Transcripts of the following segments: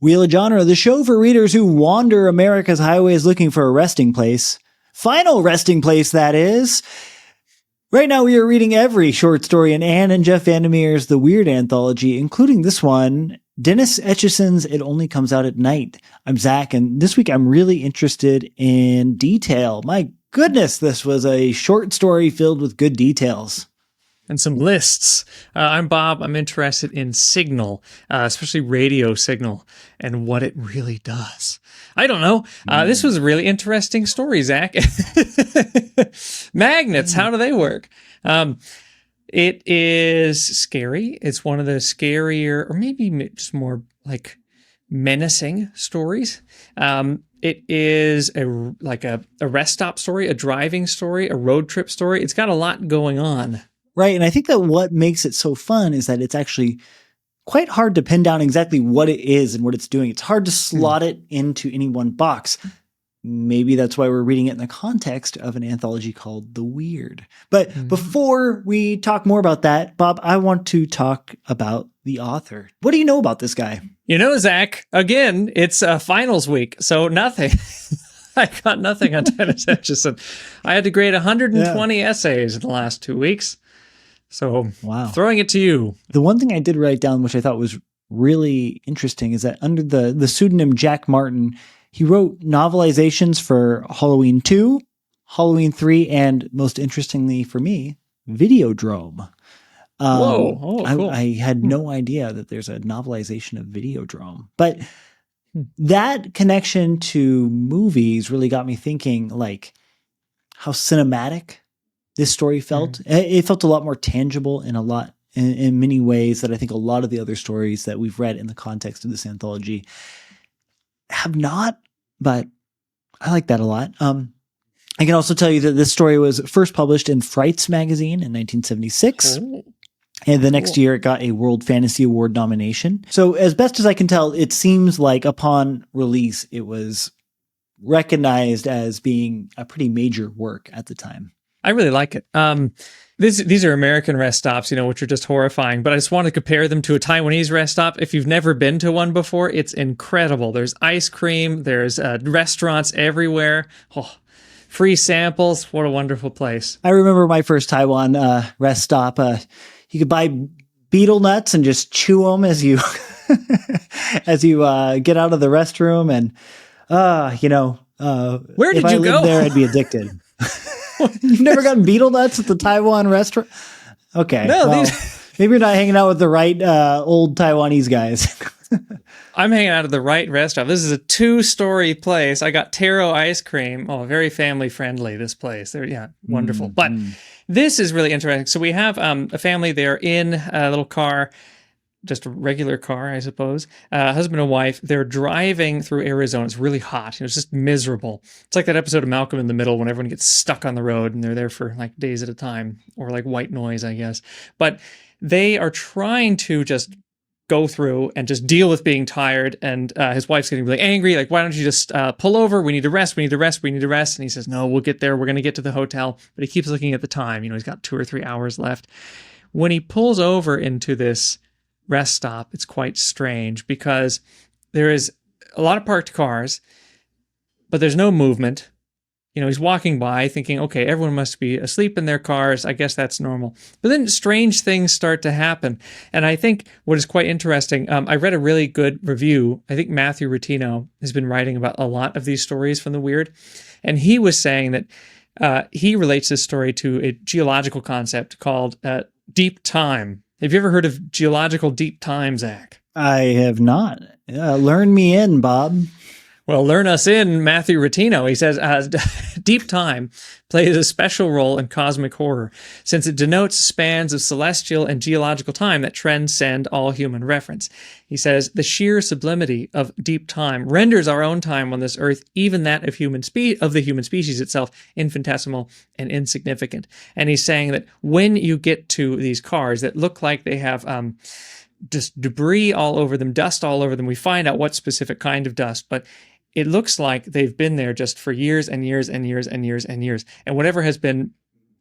Wheel of Genre, the show for readers who wander America's highways looking for a resting place. Final resting place, that is. Right now, we are reading every short story in Ann and Jeff VanderMeer's The Weird Anthology, including this one, Dennis Etchison's It Only Comes Out at Night. I'm Zach, and this week I'm really interested in detail. My goodness, this was a short story filled with good details. And some lists. I'm Bob. I'm interested in signal, especially radio signal, and what it really does. I don't know. This was a really interesting story, Zach. Magnets, how do they work? It is scary. It's one of the scarier, or maybe just more like menacing stories. It is a rest stop story, a driving story, a road trip story. It's got a lot going on. Right. And I think that what makes it so fun is that it's actually quite hard to pin down exactly what it is and what it's doing. It's hard to slot it into any one box. Maybe that's why we're reading it in the context of an anthology called The Weird. But before we talk more about that, Bob, I want to talk about the author. What do you know about this guy? You know, Zach, again, it's finals week, so nothing. I got nothing on Dennis Etchison. I had to grade 120 essays in the last 2 weeks. So throwing it to you. The one thing I did write down, which I thought was really interesting, is that under the pseudonym Jack Martin, he wrote novelizations for Halloween 2, Halloween 3, and most interestingly for me, Videodrome. Whoa. Oh, cool. I had no idea that there's a novelization of Videodrome. But that connection to movies really got me thinking, like, how cinematic this story felt. It felt a lot more tangible in many ways that I think a lot of the other stories that we've read in the context of this anthology have not, but I like that a lot. I can also tell you that this story was first published in Frights magazine in 1976. And the next year it got a World Fantasy Award nomination. So as best as I can tell, it seems like upon release, it was recognized as being a pretty major work at the time. I really like it. These are American rest stops, which are just horrifying, but I just want to compare them to a Taiwanese rest stop. If you've never been to one before, it's incredible. There's ice cream, there's restaurants everywhere. Oh, free samples. What a wonderful place. I remember my first Taiwan rest stop. You could buy beetle nuts and just chew them as you get out of the restroom. And, where did you go? There, I'd be addicted. You've never gotten beetle nuts at the Taiwan restaurant? Okay. No, maybe you're not hanging out with the right old Taiwanese guys. I'm hanging out at the right restaurant. This is a 2-story place. I got taro ice cream. Oh, very family friendly, this place. Wonderful. But this is really interesting. So we have a family. They're in a little car, just a regular car, I suppose. Husband and wife, they're driving through Arizona. It's really hot. It's just miserable. It's like that episode of Malcolm in the Middle when everyone gets stuck on the road and they're there for like days at a time, or like White Noise, I guess. But they are trying to just go through and just deal with being tired. And his wife's getting really angry. Like, why don't you just pull over? We need to rest. We need to rest. We need to rest. And he says, no, we'll get there. We're going to get to the hotel. But he keeps looking at the time. He's got 2 or 3 hours left. When he pulls over into this rest stop, it's quite strange because there is a lot of parked cars, but there's no movement. He's walking by thinking, okay, everyone must be asleep in their cars. I guess that's normal. But then strange things start to happen. And I think what is quite interesting, I read a really good review. I think Matthew Rotino has been writing about a lot of these stories from the weird. And he was saying that he relates this story to a geological concept called deep time. Have you ever heard of geological deep time, Zach? I have not. Learn me in, Bob. Well, learn us in, Matthew Rotino. He says, deep time plays a special role in cosmic horror, since it denotes spans of celestial and geological time that transcend all human reference. He says, the sheer sublimity of deep time renders our own time on this earth, even that of the human species itself, infinitesimal and insignificant. And he's saying that when you get to these cars that look like they have just debris all over them, dust all over them, we find out what specific kind of dust, but it looks like they've been there just for years and years and years and years and years. And whatever has been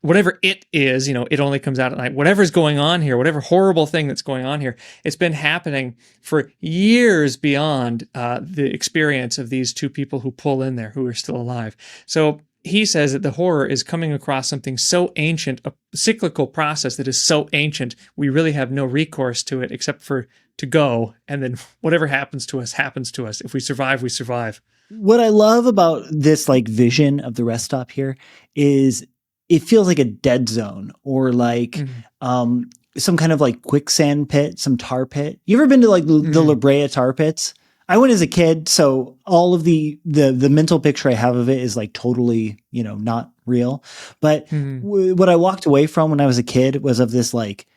whatever it is, it only comes out at night. Whatever's going on here, whatever horrible thing that's going on here, it's been happening for years beyond the experience of these two people who pull in there, who are still alive. So he says that the horror is coming across something so ancient, a cyclical process that is so ancient, we really have no recourse to it except for to go. And then whatever happens to us, happens to us. If we survive, we survive. What I love about this like vision of the rest stop here is it feels like a dead zone or like some kind of like quicksand pit, some tar pit. You ever been to like the La Brea tar pits? I went as a kid, so all of the mental picture I have of it is like totally, not real. But what I walked away from when I was a kid was of this like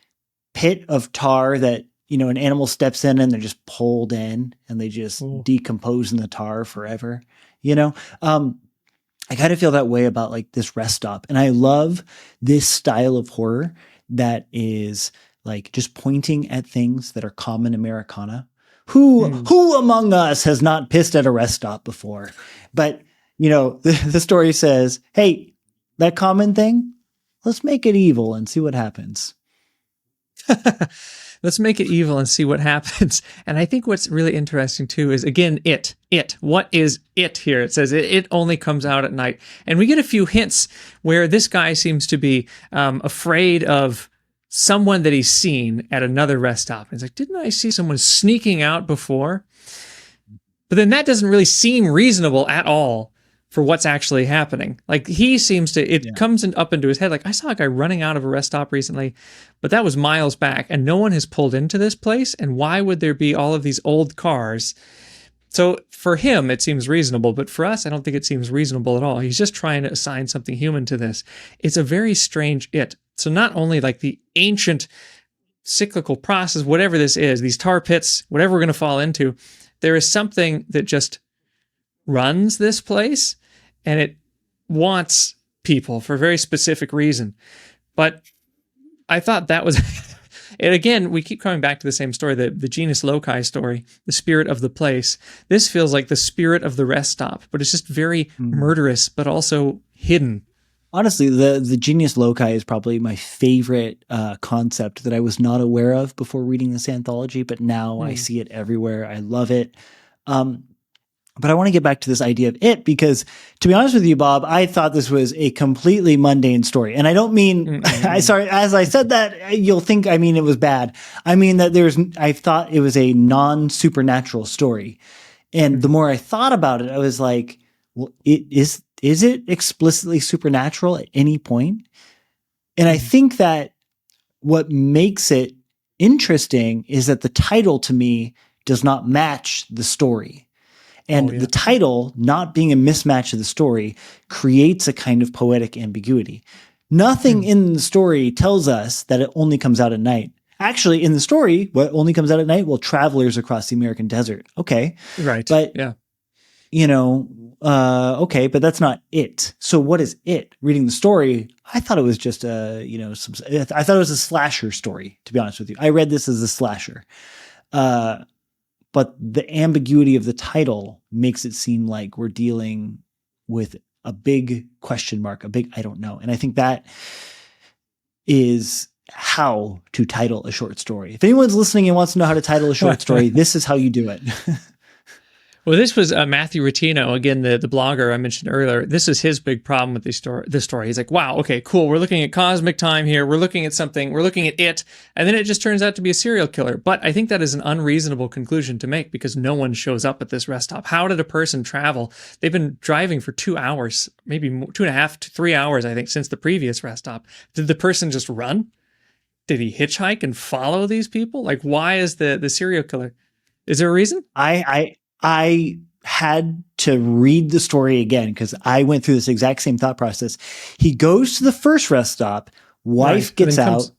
pit of tar that, an animal steps in and they're just pulled in and they just decompose in the tar forever, I kind of feel that way about like this rest stop. And I love this style of horror that is like just pointing at things that are common Americana. Who among us has not pissed at a rest stop before? But, the story says, hey, that common thing, let's make it evil and see what happens. Let's make it evil and see what happens. And I think what's really interesting too is, again, it. What is it here? It says it only comes out at night. And we get a few hints where this guy seems to be afraid of someone that he's seen at another rest stop. And he's like, didn't I see someone sneaking out before? But then that doesn't really seem reasonable at all for what's actually happening. Like he seems to, comes up into his head. Like I saw a guy running out of a rest stop recently, but that was miles back and no one has pulled into this place. And why would there be all of these old cars? So for him, it seems reasonable, but for us, I don't think it seems reasonable at all. He's just trying to assign something human to this. It's a very strange it. So not only like the ancient cyclical process, whatever this is, these tar pits, whatever we're going to fall into, there is something that just runs this place and it wants people for a very specific reason. But I thought that was, and again, we keep coming back to the same story, the genus loci story, the spirit of the place. This feels like the spirit of the rest stop, but it's just very murderous, but also hidden. Honestly, the genius loci is probably my favorite concept that I was not aware of before reading this anthology, but now I see it everywhere. I love it. But I want to get back to this idea of it because, to be honest with you, Bob, I thought this was a completely mundane story. And I don't mean, sorry, as I said that, you'll think I mean it was bad. I mean that I thought it was a non-supernatural story. And the more I thought about it, I was like, well, is it explicitly supernatural at any point? And I think that what makes it interesting is that the title to me does not match the story. And the title not being a mismatch of the story creates a kind of poetic ambiguity. Nothing in the story tells us that it only comes out at night. Actually, in the story, what only comes out at night? Well, travelers across the American desert. Okay. Right. But, okay, but that's not it. So what is it? Reading the story, I thought it was just I thought it was a slasher story, to be honest with you. I read this as a slasher. But the ambiguity of the title makes it seem like we're dealing with a big question mark, a big I don't know. And I think that is how to title a short story. If anyone's listening and wants to know how to title a short story, this is how you do it. Well, this was Matthew Rattino, again, the blogger I mentioned earlier. This is his big problem with this story. He's like, wow, okay, cool. We're looking at cosmic time here. We're looking at something. We're looking at it. And then it just turns out to be a serial killer. But I think that is an unreasonable conclusion to make because no one shows up at this rest stop. How did a person travel? They've been driving for 2 hours, maybe 2.5 to 3 hours, I think, since the previous rest stop. Did the person just run? Did he hitchhike and follow these people? Like, why is the serial killer? Is there a reason? I had to read the story again because I went through this exact same thought process. He goes to the first rest stop, wife gets out,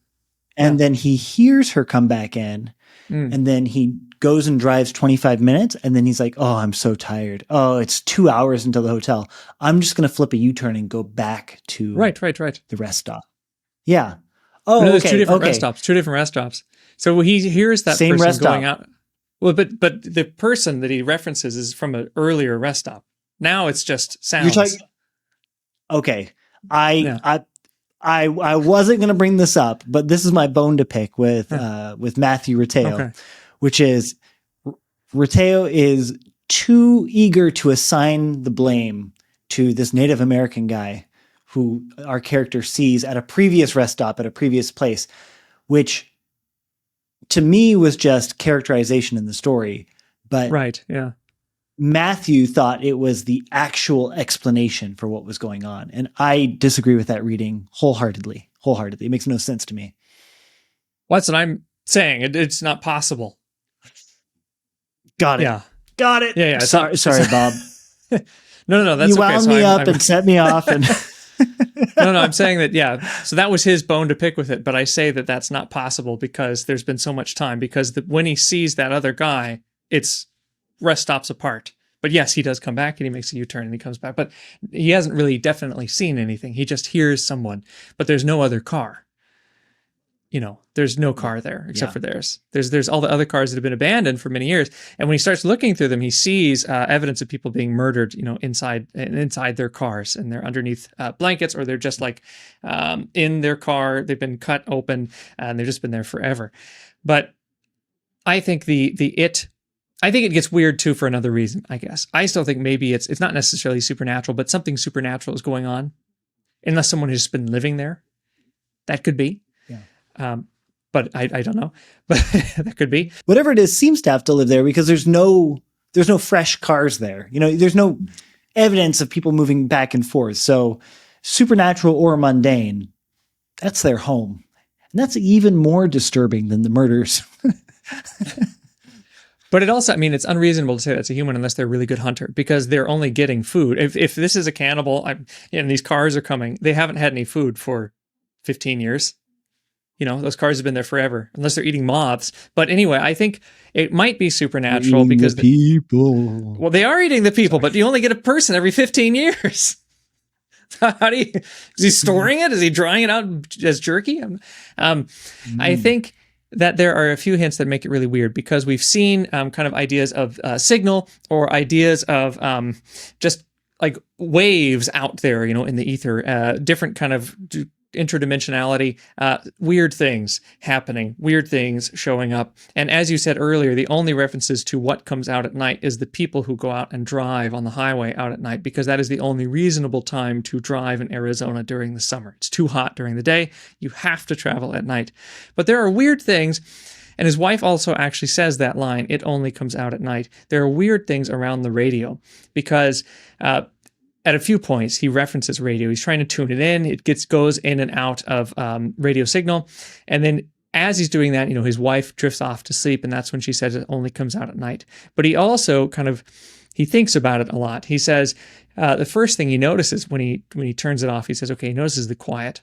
and then he hears her come back in, and then he goes and drives 25 minutes, and then he's like, oh, I'm so tired. Oh, it's 2 hours until the hotel. I'm just going to flip a U-turn and go back to the rest stop. Yeah. Oh, no, there's two different rest stops. So he hears that same person going out. Well, but the person that he references is from an earlier rest stop. Now it's just sounds. Okay. I I wasn't going to bring this up, but this is my bone to pick with Matthew Ratteo, which is Ratteo is too eager to assign the blame to this Native American guy who our character sees at a previous rest stop at a previous place, which to me was just characterization in the story. But right, yeah. Matthew thought it was the actual explanation for what was going on. And I disagree with that reading wholeheartedly. It makes no sense to me. Well, that's what I'm saying. It's not possible. Got it. Yeah. Got it. Yeah. Sorry, Bob. No. That's you wound me up and set me off. And no, I'm saying that, yeah. So that was his bone to pick with it. But I say that that's not possible because there's been so much time. Because when he sees that other guy, it's rest stops apart. But yes, he does come back and he makes a U-turn and he comes back. But he hasn't really definitely seen anything. He just hears someone. But there's no other car. There's no car there except for theirs. There's all the other cars that have been abandoned for many years. And when he starts looking through them, he sees evidence of people being murdered, inside their cars, and they're underneath blankets, or they're just like in their car. They've been cut open and they've just been there forever. But I think I think it gets weird too for another reason, I guess. I still think maybe it's not necessarily supernatural, but something supernatural is going on, unless someone has just been living there. That could be. But I don't know, but that could be. Whatever it is seems to have to live there because there's no fresh cars there. There's no evidence of people moving back and forth. So supernatural or mundane, that's their home. And that's even more disturbing than the murders. But it also, it's unreasonable to say that's a human unless they're a really good hunter, because they're only getting food. If this is a cannibal and these cars are coming, they haven't had any food for 15 years. Those cars have been there forever, unless they're eating moths. But anyway, I think it might be supernatural because the people. Well, they are eating the people, but you only get a person every 15 years. Is he storing it? Is he drying it out as jerky? I think that there are a few hints that make it really weird, because we've seen kind of ideas of signal, or ideas of just like waves out there, in the ether, different kind of interdimensionality, weird things happening, weird things showing up. And as you said earlier, the only references to what comes out at night is the people who go out and drive on the highway out at night, because that is the only reasonable time to drive in Arizona during the summer. It's too hot during the day. You have to travel at night. But there are weird things. And his wife also actually says that line, "It only comes out at night." There are weird things around the radio, because at a few points, he references radio. He's trying to tune it in. It goes in and out of radio signal. And then as he's doing that, his wife drifts off to sleep, and that's when she says it only comes out at night. But he also he thinks about it a lot. He says the first thing he notices when he turns it off, he says, okay, he notices the quiet.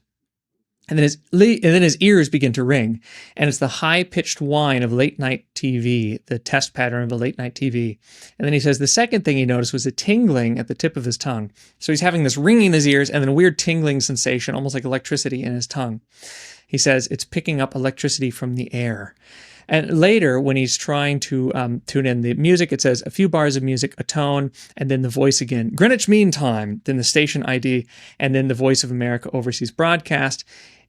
And then his ears begin to ring, and it's the high-pitched whine of late-night TV, the test pattern of a late-night TV. And then he says the second thing he noticed was a tingling at the tip of his tongue. So he's having this ringing in his ears and then a weird tingling sensation, almost like electricity in his tongue. He says it's picking up electricity from the air. And later, when he's trying to tune in the music, it says a few bars of music, a tone, and then the voice again. Greenwich Mean Time, then the station ID, and then the Voice of America Overseas broadcast.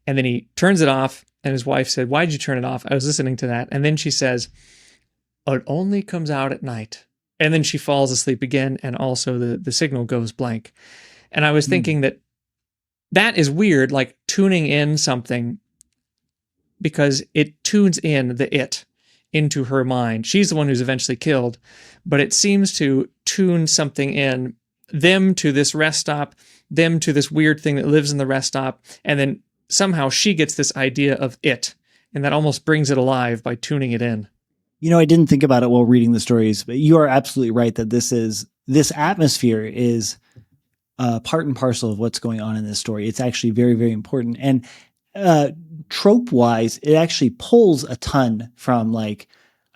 And then he turns it off, and his wife said, "Why did you turn it off?" "I was listening to that." And then she says, "It only comes out at night." And then she falls asleep again, and also the signal goes blank. And I was thinking that is weird, like tuning in something, because it tunes in into her mind. She's the one who's eventually killed, but it seems to tune something in, them to this rest stop, them to this weird thing that lives in the rest stop, and then somehow she gets this idea of it, and that almost brings it alive by tuning it in. I didn't think about it while reading the stories, but you are absolutely right that this atmosphere is part and parcel of what's going on in this story. It's actually very, very important. And trope-wise, it actually pulls a ton from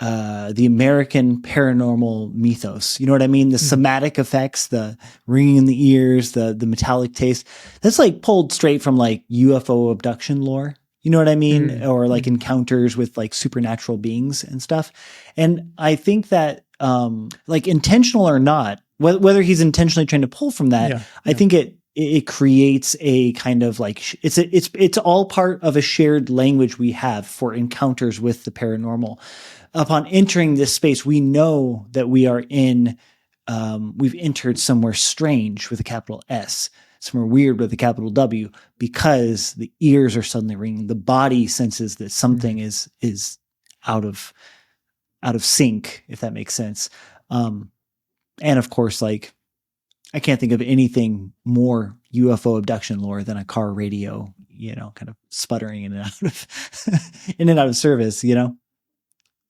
the American paranormal mythos. You know what I mean? The somatic effects, the ringing in the ears, the metallic taste. That's pulled straight from UFO abduction lore. You know what I mean? Or encounters with supernatural beings and stuff. And I think that intentional or not, whether he's intentionally trying to pull from that, I think it it creates a kind of like it's all part of a shared language we have for encounters with the paranormal. Upon entering this space, we know that we are in we've entered somewhere strange with a capital S, somewhere weird with a capital W, because the ears are suddenly ringing. The body senses that something is out of sync, if that makes sense. And of course, like, I can't think of anything more UFO abduction lore than a car radio, kind of sputtering in and out of service,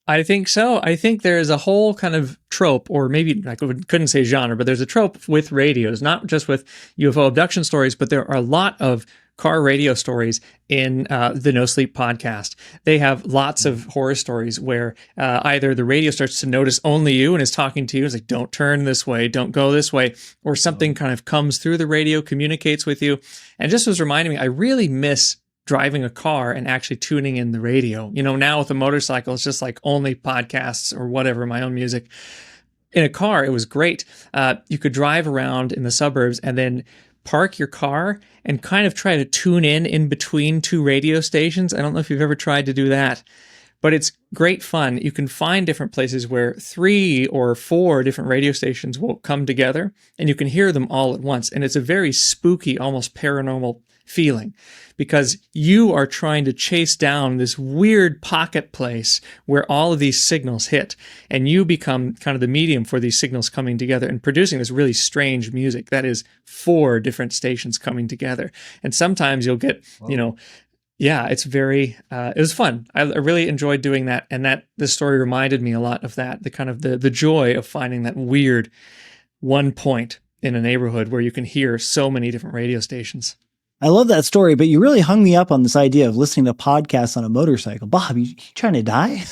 I think so. I think there is a whole kind of trope, or maybe I couldn't say genre, but there's a trope with radios, not just with UFO abduction stories, but there are a lot of car radio stories in the No Sleep podcast. They have lots of horror stories where either the radio starts to notice only you and is talking to you. It's like, don't turn this way, don't go this way, or something kind of comes through the radio, communicates with you. And just was reminding me, I really miss driving a car and actually tuning in the radio. Now with a motorcycle, it's just like only podcasts or whatever, my own music. In a car, it was great. You could drive around in the suburbs and then park your car and kind of try to tune in between two radio stations. I don't know if you've ever tried to do that, but it's great fun. You can find different places where 3 or 4 different radio stations will come together and you can hear them all at once. And it's a very spooky, almost paranormal feeling, because you are trying to chase down this weird pocket place where all of these signals hit, and you become kind of the medium for these signals coming together and producing this really strange music that is 4 different stations coming together. And sometimes you'll get, it's very, it was fun. I really enjoyed doing that. And the story reminded me a lot of that, the kind of the joy of finding that weird one point in a neighborhood where you can hear so many different radio stations. I love that story, but you really hung me up on this idea of listening to podcasts on a motorcycle. Bob, you trying to die?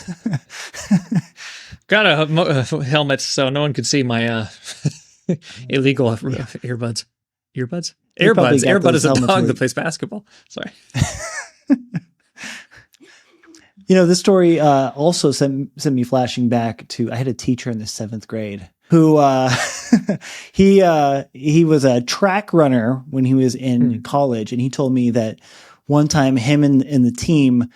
Got a helmet so no one could see my illegal earbuds. Earbuds? Airbud is a dog that plays basketball. Sorry. This story also sent me flashing back to, I had a teacher in the 7th grade who he was a track runner when he was in college, and he told me that one time him and the team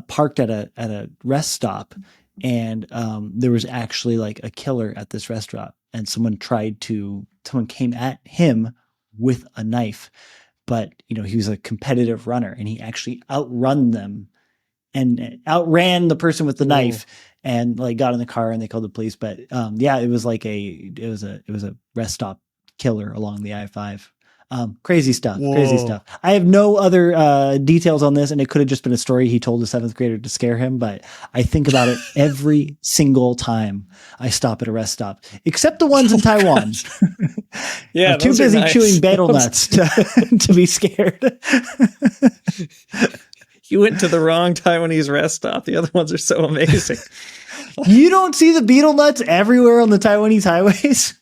parked at a rest stop, and there was actually like a killer at this restaurant, and someone came at him with a knife, but he was a competitive runner, and he actually outran them and outran the person with the knife. And like got in the car and they called the police. But it was like it was a rest stop killer along the I-5. Crazy stuff. Whoa. Crazy stuff. I have no other details on this, and it could have just been a story he told a 7th grader to scare him. But I think about it every single time I stop at a rest stop, except the ones in Taiwan. Yeah, I'm too busy chewing betel nuts to be scared. You went to the wrong Taiwanese rest stop. The other ones are so amazing. You don't see the betel nuts everywhere on the Taiwanese highways?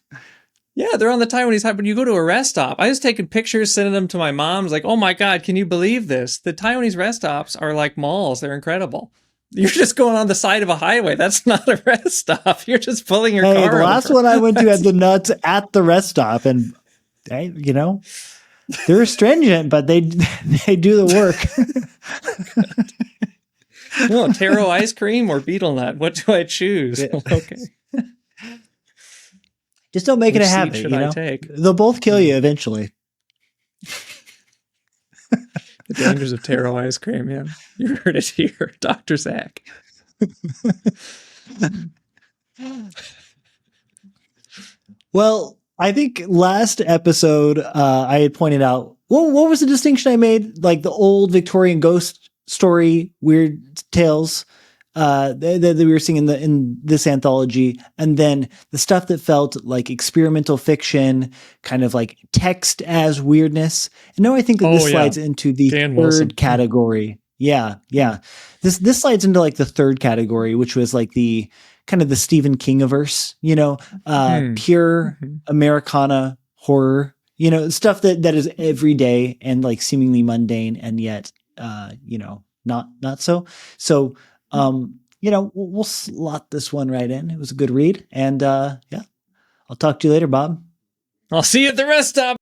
Yeah, they're on the Taiwanese highway. When you go to a rest stop, I was taking pictures, sending them to my mom. I was like, oh my God, can you believe this? The Taiwanese rest stops are like malls. They're incredible. You're just going on the side of a highway. That's not a rest stop. You're just pulling your car The last one I went to had the nuts at the rest stop, and they're astringent, but they do the work. Well, taro ice cream or betel nut? What do I choose? Yeah. Okay. Just don't make it a habit. Should I take? They'll both kill you eventually. The dangers of taro ice cream. Yeah, you heard it here, Dr. Zach. Well, I think last episode I had pointed out, what was the distinction I made? Like the old Victorian ghost story, weird tales that we were seeing in this anthology, and then the stuff that felt like experimental fiction, kind of like text as weirdness. And now I think that this slides into the third category. Yeah. This slides into like the third category, which was like the kind of the Stephen King-averse, pure Americana horror, stuff that is everyday and like seemingly mundane, and yet, not so. So, we'll slot this one right in. It was a good read, and I'll talk to you later, Bob. I'll see you at the rest stop.